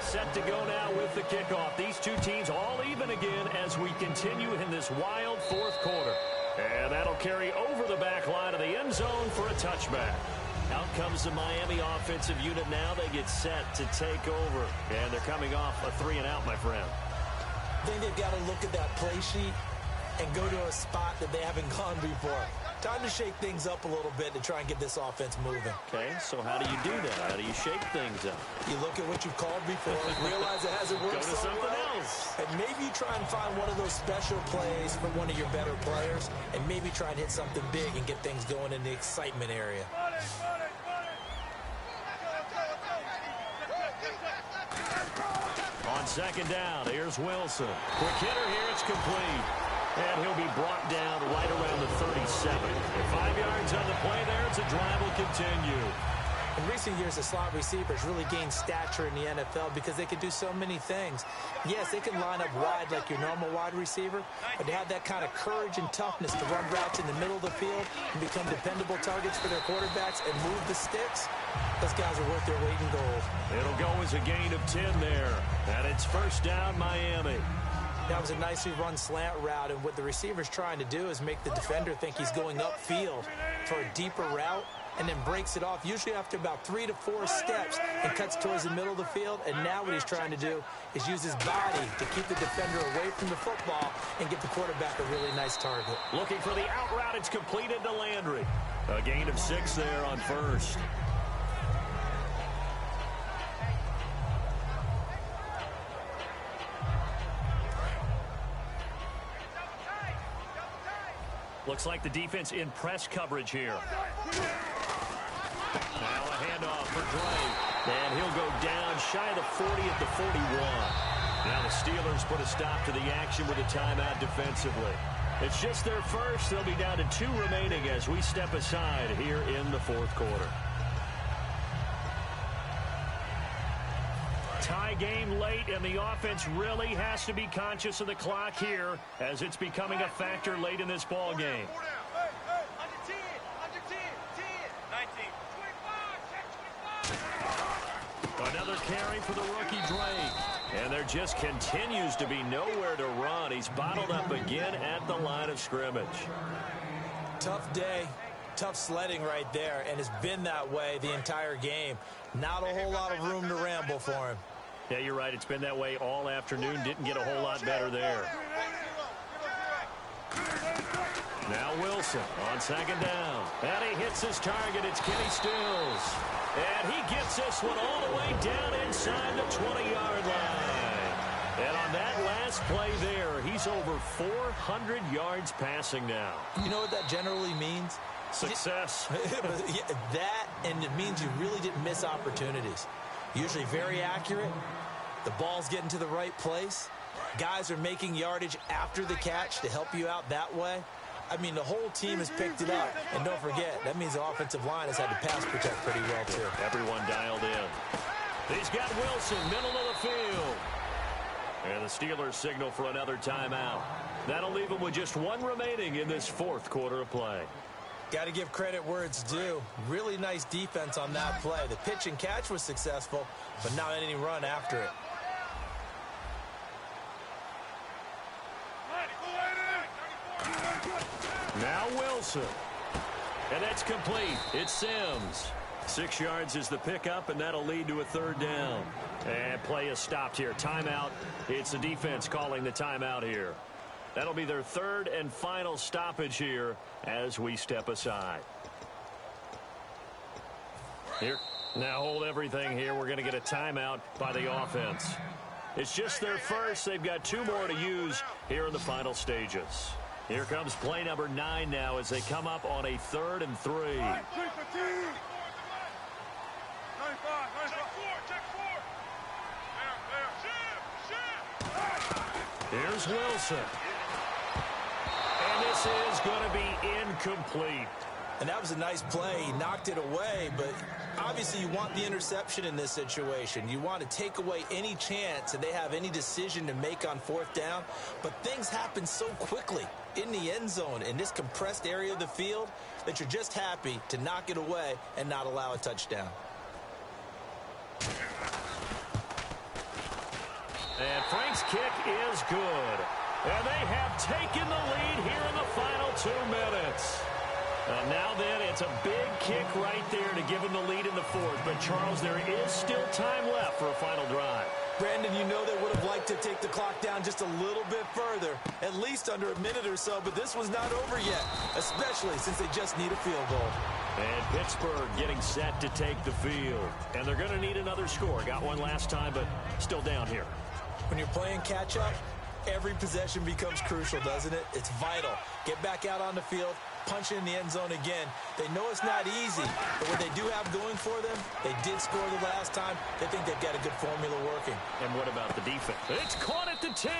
Set to go now with the kickoff. These two teams all even again as we continue in this wild fourth quarter. And that'll carry over the back line of the end zone for a touchback. Out comes the Miami offensive unit now. They get set to take over. And they're coming off a 3-and-out, my friend. I think they've got to look at that play sheet and go to a spot that they haven't gone before. Time to shake things up a little bit to try and get this offense moving. Okay, so how do you do that? How do you shake things up? You look at what you've called before, realize it hasn't worked Go to so something well, else. and maybe you try and find one of those special plays from one of your better players, and maybe try and hit something big and get things going in the excitement area. On second down, here's Wilson. Quick hitter here, it's complete. And he'll be brought down right around the 37. And 5 yards on the play there, as the drive will continue. In recent years, the slot receivers really gained stature in the NFL because they can do so many things. Yes, they can line up wide like your normal wide receiver, but they have that kind of courage and toughness to run routes in the middle of the field and become dependable targets for their quarterbacks and move the sticks. Those guys are worth their weight in gold. It'll go as a gain of 10 there. And it's first down, Miami. That was a nicely run slant route, and what the receiver's trying to do is make the defender think he's going upfield for a deeper route, and then breaks it off, usually after about 3 to 4 steps, and cuts towards the middle of the field. And now what he's trying to do is use his body to keep the defender away from the football and get the quarterback a really nice target. Looking for the out route, it's completed to Landry. A gain of 6 there on first. Looks like the defense in press coverage here. Now a handoff for Drake. And he'll go down shy of the 40 at the 41. Now the Steelers put a stop to the action with a timeout defensively. It's just their first. They'll be down to 2 remaining as we step aside here in the fourth quarter. Tie game late, and the offense really has to be conscious of the clock here as it's becoming a factor late in this ball game. Another carry for the rookie Drake. And there just continues to be nowhere to run. He's bottled up again at the line of scrimmage. Tough day. Tough sledding right there, and it's been that way the entire game. Not a whole lot of room to ramble for him. Yeah, you're right. It's been that way all afternoon. Didn't get a whole lot better there. Now Wilson on second down. And he hits his target. It's Kenny Stills. And he gets this one all the way down inside the 20-yard line. And on that last play there, he's over 400 yards passing now. You know what that generally means? Success. That, and it means you really didn't miss opportunities. Usually very accurate. The ball's getting to the right place. Guys are making yardage after the catch to help you out that way. I mean, the whole team has picked it up. And don't forget, that means the offensive line has had to pass protect pretty well, too. Everyone dialed in. He's got Wilson, middle of the field. And the Steelers signal for another timeout. That'll leave them with just 1 remaining in this fourth quarter of play. Got to give credit where it's due. Really nice defense on that play. The pitch and catch was successful, but not any run after it. Now Wilson. And that's complete. It's Sims. 6 yards is the pickup, and that'll lead to a third down. And play is stopped here. Timeout. It's the defense calling the timeout here. That'll be their third and final stoppage here as we step aside. Here, now hold everything here. We're going to get a timeout by the offense. It's just their first. They've got 2 more to use here in the final stages. Here comes play number 9 now as they come up on a 3rd and 3. Here's Wilson. And this is going to be incomplete. And that was a nice play. He knocked it away, but obviously you want the interception in this situation. You want to take away any chance that they have any decision to make on 4th down. But things happen so quickly in the end zone in this compressed area of the field that you're just happy to knock it away and not allow a touchdown. And Frank's kick is good. And they have taken the lead here in the final 2 minutes. And now then, it's a big kick right there to give them the lead in the 4th. But, Charles, there is still time left for a final drive. Brandon, you know they would have liked to take the clock down just a little bit further, at least under a minute or so, but this was not over yet, especially since they just need a field goal. And Pittsburgh getting set to take the field. And they're going to need another score. Got one last time, but still down here. When you're playing catch-up, every possession becomes crucial, doesn't it? It's vital. Get back out on the field, punch it in the end zone again. They know it's not easy, but what they do have going for them, they did score the last time. They think they've got a good formula working. And what about the defense? It's caught at the 10.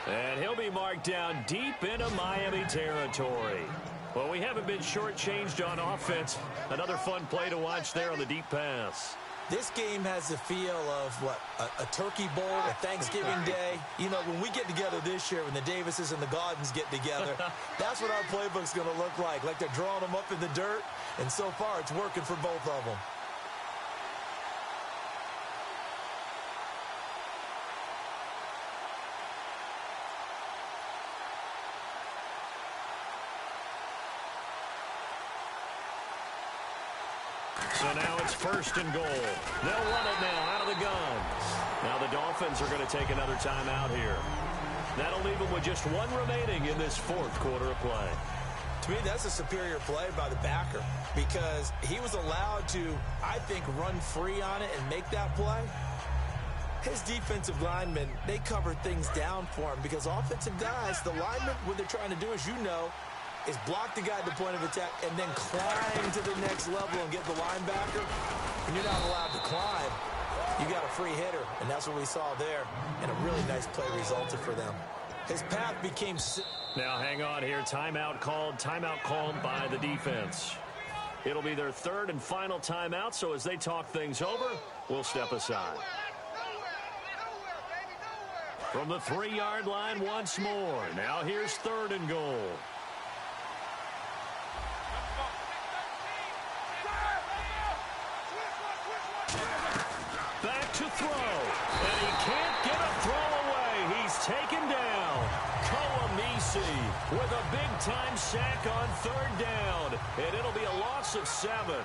And he'll be marked down deep into Miami territory. Well, we haven't been shortchanged on offense. Another fun play to watch there on the deep pass. This game has the feel of, what, a turkey bowl, a Thanksgiving day. You know, when we get together this year, when the Davises and the Gaudens get together, that's what our playbook's going to look like they're drawing them up in the dirt, and so far it's working for both of them. So now it's 1st and goal. They'll run it now out of the gun. Now the Dolphins are going to take another timeout here. That'll leave them with just 1 remaining in this 4th quarter of play. To me, that's a superior play by the backer because he was allowed to, I think, run free on it and make that play. His defensive linemen, they cover things down for him because offensive guys, the linemen, what they're trying to do, as you know, is block the guy at the point of attack and then climb to the next level and get the linebacker. And you're not allowed to climb. You got a free hitter, and that's what we saw there. And a really nice play resulted for them. His path became... Now hang on here. Timeout called by the defense. It'll be their 3rd and final timeout, so as they talk things over, we'll step aside. From the 3-yard line once more. Now here's 3rd and goal. Back to throw, and he can't get a throw away. He's taken down. Koamisi with a big-time sack on 3rd down, and it'll be a loss of 7.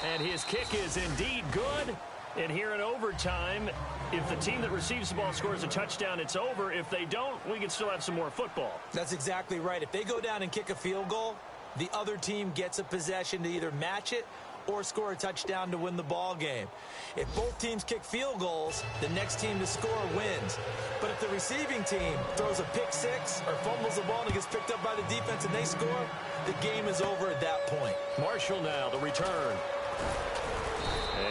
And his kick is indeed good. And here in overtime, if the team that receives the ball scores a touchdown, it's over. If they don't, we can still have some more football. That's exactly right. If they go down and kick a field goal, the other team gets a possession to either match it or score a touchdown to win the ball game. If both teams kick field goals, the next team to score wins. But if the receiving team throws a pick six or fumbles the ball and it gets picked up by the defense and they score, the game is over at that point. Marshall now, the return.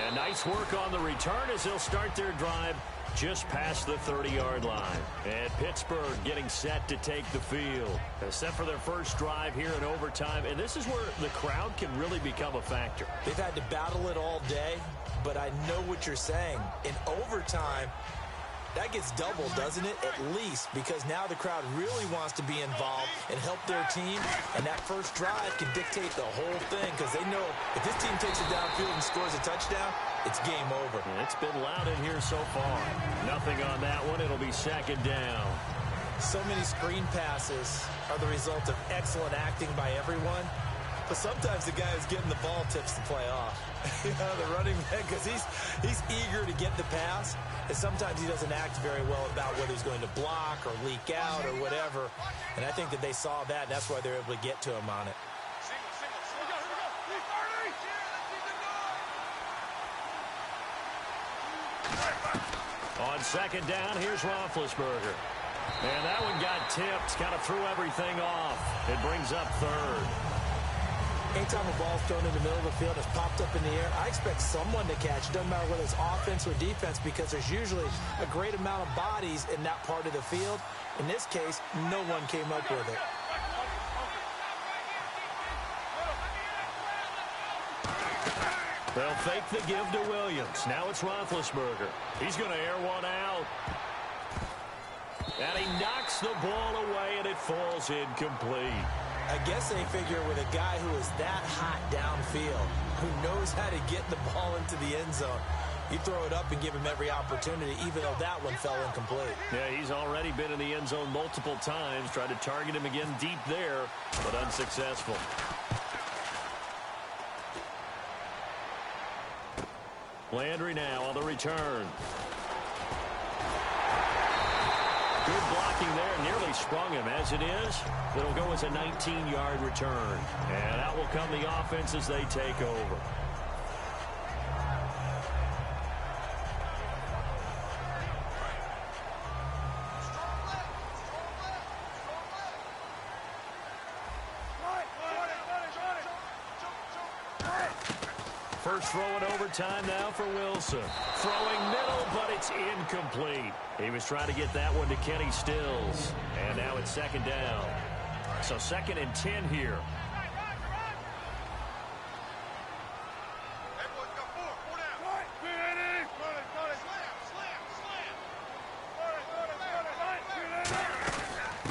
And nice work on the return as they'll start their drive just past the 30-yard line. And Pittsburgh getting set to take the field. Set for their first drive here in overtime. And this is where the crowd can really become a factor. They've had to battle it all day, but I know what you're saying. In overtime, That gets doubled, doesn't it? At least, because now the crowd really wants to be involved and help their team, and that first drive can dictate the whole thing because they know if this team takes it downfield and scores a touchdown, it's game over. It's been loud in here so far. Nothing on that one. It'll be second down. So many screen passes are the result of excellent acting by everyone. But sometimes the guy who's getting the ball tips the play off. You know, the running back, because he's eager to get the pass. And sometimes he doesn't act very well about whether he's going to block or leak out or whatever. And I think that they saw that, and that's why they're able to get to him on it. On second down, here's Roethlisberger. And that one got tipped, kind of threw everything off. It brings up third. Anytime a ball's thrown in the middle of the field, it's popped up in the air, I expect someone to catch it. Doesn't matter whether it's offense or defense, because there's usually a great amount of bodies in that part of the field. In this case, no one came up with it. They'll fake the give to Williams. Now it's Roethlisberger. He's going to air one out. And he knocks the ball away, and it falls incomplete. I guess they figure with a guy who is that hot downfield, who knows how to get the ball into the end zone, you throw it up and give him every opportunity, even though that one fell incomplete. Yeah, he's already been in the end zone multiple times. Tried to target him again deep there, but unsuccessful. Landry now on the return. Good blocking there, nearly sprung him. As it is, it'll go as a 19-yard return. And out will come the offense as they take over. First throw in overtime now for Wilson. Throwing middle, but it's incomplete. He was trying to get that one to Kenny Stills. And now it's second down. So 2nd and 10 here.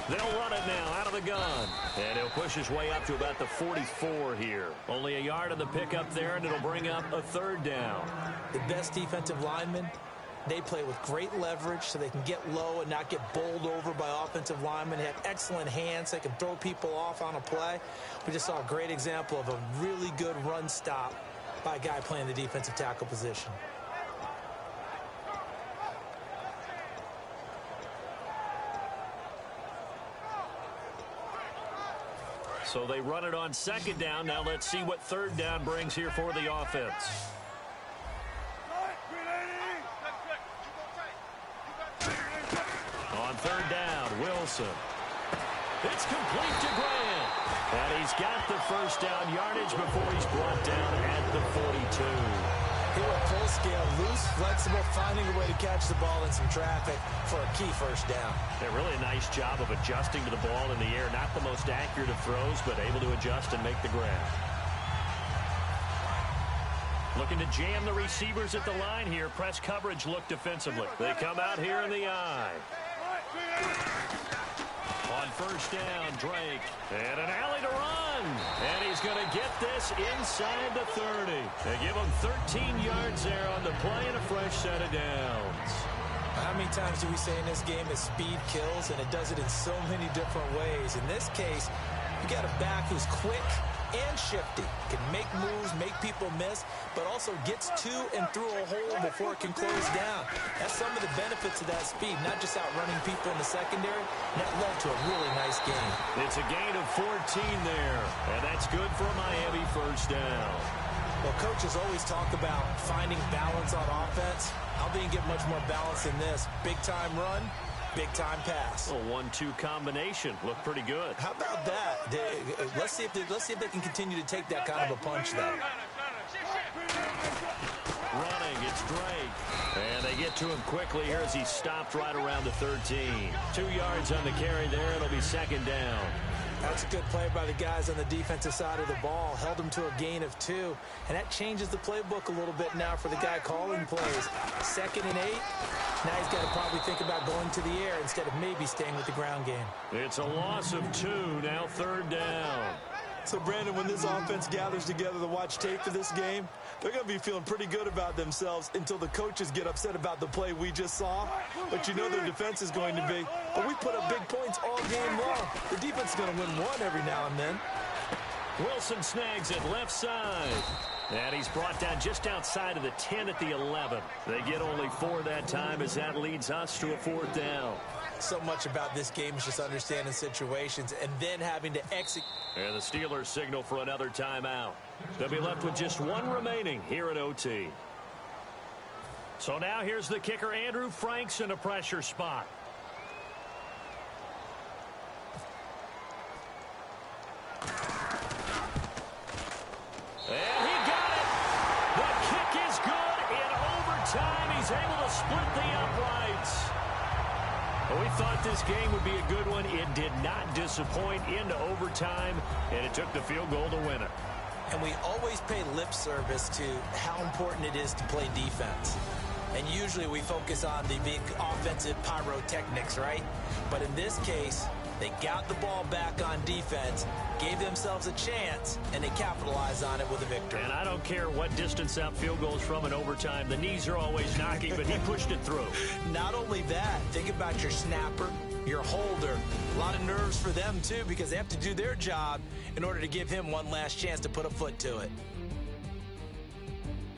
They'll run it now out of the gun. And he'll push his way up to about the 44 here. Only a yard on the pickup there, and it'll bring up a 3rd down. The best defensive linemen, they play with great leverage so they can get low and not get bowled over by offensive linemen. They have excellent hands. They can throw people off on a play. We just saw a great example of a really good run stop by a guy playing the defensive tackle position. So they run it on 2nd down. Now let's see what 3rd down brings here for the offense. On 3rd down, Wilson. It's complete to Grant. And he's got the first down yardage before he's brought down at the 42. He went full scale, loose, flexible, finding a way to catch the ball in some traffic for a key first down. Yeah, really a nice job of adjusting to the ball in the air. Not the most accurate of throws, but able to adjust and make the grab. Looking to jam the receivers at the line here. Press coverage look defensively. They come out here in the eye. On 1st down, Drake. And an alley to run. And he's going to get this inside the 30. They give him 13 yards there on the play and a fresh set of downs. How many times do we say in this game that speed kills, and it does it in so many different ways? In this case, you got a back who's quick and shifty, can make moves, make people miss, but also gets to and through a hole before it can close down. That's some of the benefits of that speed, not just outrunning people in the secondary. And that led to a really nice game. It's a gain of 14 there, and that's good for a Miami first down. Well, coaches always talk about finding balance on offense. How do you get much more balance than this? Big-time run, big-time pass. A 1-2 combination. Looked pretty good. How about that? Let's see if they can continue to take that kind of a punch, though. Running, it's Drake. And they get to him quickly here as he stopped right around the 13. 2 yards on the carry there. It'll be 2nd down. That's a good play by the guys on the defensive side of the ball. Held them to a gain of 2. And that changes the playbook a little bit now for the guy calling plays. 2nd and 8. Now he's got to probably think about going to the air instead of maybe staying with the ground game. It's a loss of 2. Now 3rd down. So, Brandon, when this offense gathers together to watch tape for this game, they're going to be feeling pretty good about themselves until the coaches get upset about the play we just saw. But you know their defense is going to be. But we put up big points all game long. The defense is going to win one every now and then. Wilson snags it left side. And he's brought down just outside of the 10 at the 11. They get only 4 that time as that leads us to a 4th down. So much about this game is just understanding situations and then having to execute. And the Steelers signal for another timeout. They'll be left with just 1 remaining here at OT. So now here's the kicker, Andrew Franks, in a pressure spot. And he got it. The kick is good. In overtime, he's able to split the uprights. We thought this game would be a good one. It did not disappoint into overtime, and it took the field goal to win it. And we always pay lip service to how important it is to play defense. And usually we focus on the big offensive pyrotechnics, right? But in this case, they got the ball back on defense, gave themselves a chance, and they capitalized on it with a victory. And I don't care what distance that field goal is from in overtime. The knees are always knocking, but he pushed it through. Not only that, think about your snapper, your holder. A lot of nerves for them, too, because they have to do their job in order to give him one last chance to put a foot to it.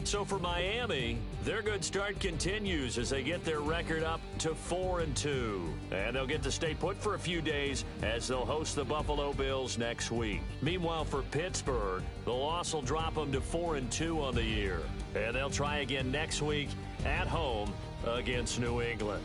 So for Miami, their good start continues as they get their record up to 4-2. And they'll get to stay put for a few days as they'll host the Buffalo Bills next week. Meanwhile, for Pittsburgh, the loss will drop them to 4-2 on the year. And they'll try again next week at home against New England.